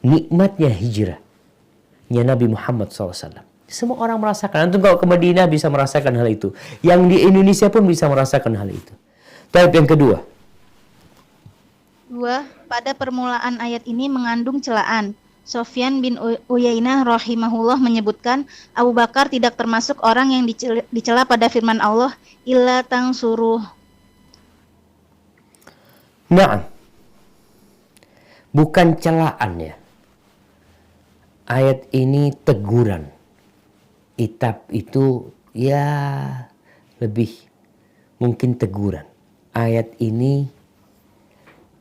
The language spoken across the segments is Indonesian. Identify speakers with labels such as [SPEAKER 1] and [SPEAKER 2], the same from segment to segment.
[SPEAKER 1] nikmatnya hijrahnya Nabi Muhammad SAW. Semua orang merasakan. Antum kalau ke Madinah bisa merasakan hal itu. Yang di Indonesia pun bisa merasakan hal itu. Tapi yang kedua.
[SPEAKER 2] Dua, pada permulaan ayat ini mengandung celaan. Sufyan bin Uyainah rahimahullah menyebutkan Abu Bakar tidak termasuk orang yang dicela pada firman Allah illa tansuruh.
[SPEAKER 1] Nah, bukan celaan ya. Ayat ini teguran. Itab itu ya lebih mungkin teguran. Ayat ini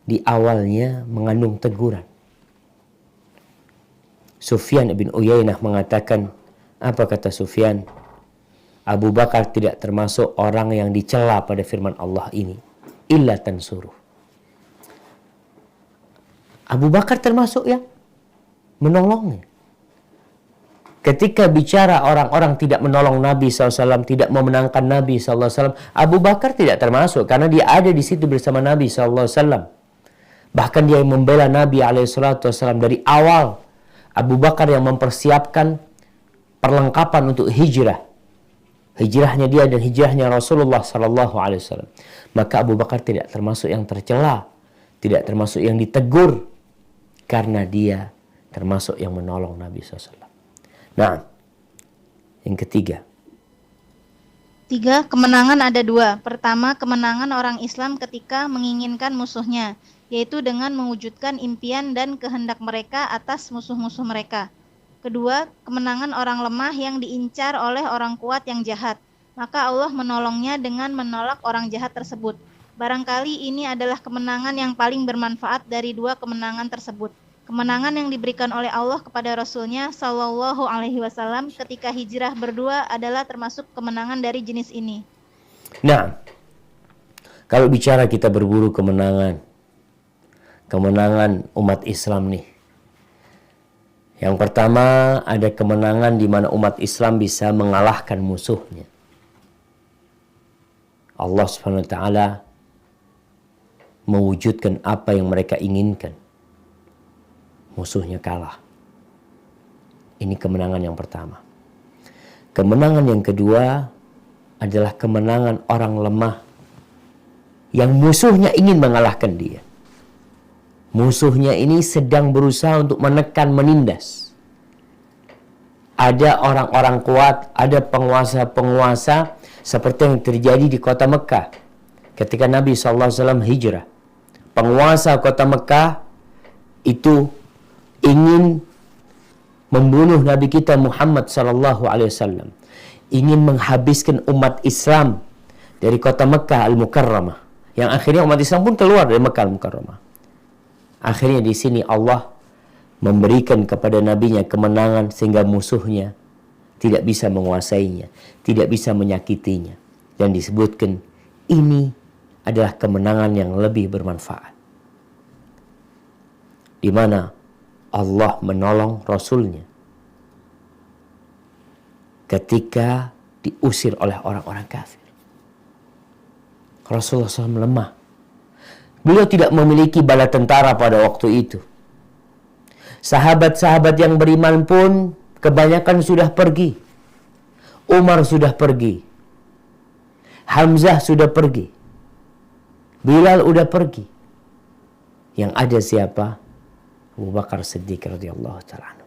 [SPEAKER 1] di awalnya mengandung teguran. Sufyan bin Uyainah mengatakan, apa kata Sufyan? Abu Bakar tidak termasuk orang yang dicela pada firman Allah ini. Illa tansuruh. Abu Bakar termasuk yang menolongnya. Ketika bicara orang-orang tidak menolong Nabi SAW, tidak memenangkan Nabi SAW, Abu Bakar tidak termasuk karena dia ada di situ bersama Nabi SAW. Bahkan dia yang membela Nabi SAW dari awal. Abu Bakar yang mempersiapkan perlengkapan untuk hijrah. Hijrahnya dia dan hijrahnya Rasulullah SAW. Maka Abu Bakar tidak termasuk yang tercela, tidak termasuk yang ditegur, karena dia termasuk yang menolong Nabi SAW. Nah, yang ketiga.
[SPEAKER 2] Tiga, kemenangan ada dua. Pertama, kemenangan orang Islam ketika menginginkan musuhnya, yaitu dengan mewujudkan impian dan kehendak mereka atas musuh-musuh mereka. Kedua, kemenangan orang lemah yang diincar oleh orang kuat yang jahat. Maka Allah menolongnya dengan menolak orang jahat tersebut. Barangkali ini adalah kemenangan yang paling bermanfaat dari dua kemenangan tersebut. Kemenangan yang diberikan oleh Allah kepada Rasulnya Shallallahu Alaihi Wasallam ketika hijrah berdua adalah termasuk kemenangan dari jenis ini.
[SPEAKER 1] Nah, kalau bicara kita berburu kemenangan umat Islam nih. Yang pertama ada kemenangan di mana umat Islam bisa mengalahkan musuhnya. Allah Subhanahu wa taala mewujudkan apa yang mereka inginkan. Musuhnya kalah. Ini kemenangan yang pertama. Kemenangan yang kedua adalah kemenangan orang lemah yang musuhnya ingin mengalahkan dia. Musuhnya ini sedang berusaha untuk menekan, menindas. Ada orang-orang kuat, ada penguasa-penguasa seperti yang terjadi di kota Mekah ketika Nabi SAW hijrah. Penguasa kota Mekah itu ingin membunuh Nabi kita Muhammad SAW, ingin menghabiskan umat Islam dari kota Mekah Al-Mukarramah, yang akhirnya umat Islam pun keluar dari Mekah Al-Mukarramah. Akhirnya di sini Allah memberikan kepada nabinya kemenangan sehingga musuhnya tidak bisa menguasainya, tidak bisa menyakitinya, dan disebutkan ini adalah kemenangan yang lebih bermanfaat, di mana Allah menolong Rasulnya ketika diusir oleh orang-orang kafir. Rasulullah SAW lemah. Beliau tidak memiliki bala tentara pada waktu itu. Sahabat-sahabat yang beriman pun kebanyakan sudah pergi. Umar sudah pergi. Hamzah sudah pergi. Bilal sudah pergi. Yang ada siapa? Abu Bakar Siddiq radhiyallahu ta'ala anhu.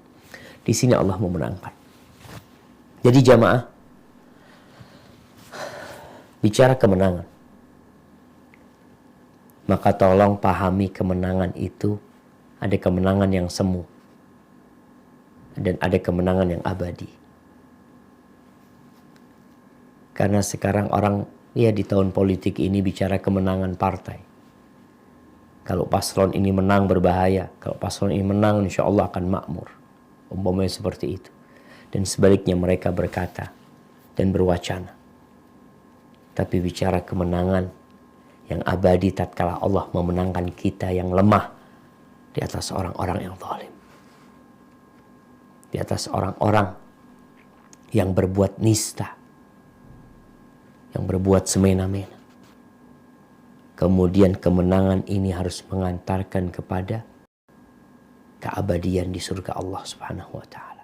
[SPEAKER 1] Di sini Allah memenangkan. Jadi jamaah, bicara kemenangan, maka tolong pahami kemenangan itu ada kemenangan yang semu dan ada kemenangan yang abadi. Karena sekarang orang ya di tahun politik ini bicara kemenangan partai. Kalau paslon ini menang berbahaya, kalau paslon ini menang insya Allah akan makmur. Umpamanya seperti itu. Dan sebaliknya mereka berkata dan berwacana. Tapi bicara kemenangan yang abadi tatkala Allah memenangkan kita yang lemah di atas orang-orang yang zalim. Di atas orang-orang yang berbuat nista, yang berbuat semena-mena. Kemudian kemenangan ini harus mengantarkan kepada keabadian di surga Allah Subhanahu wa taala.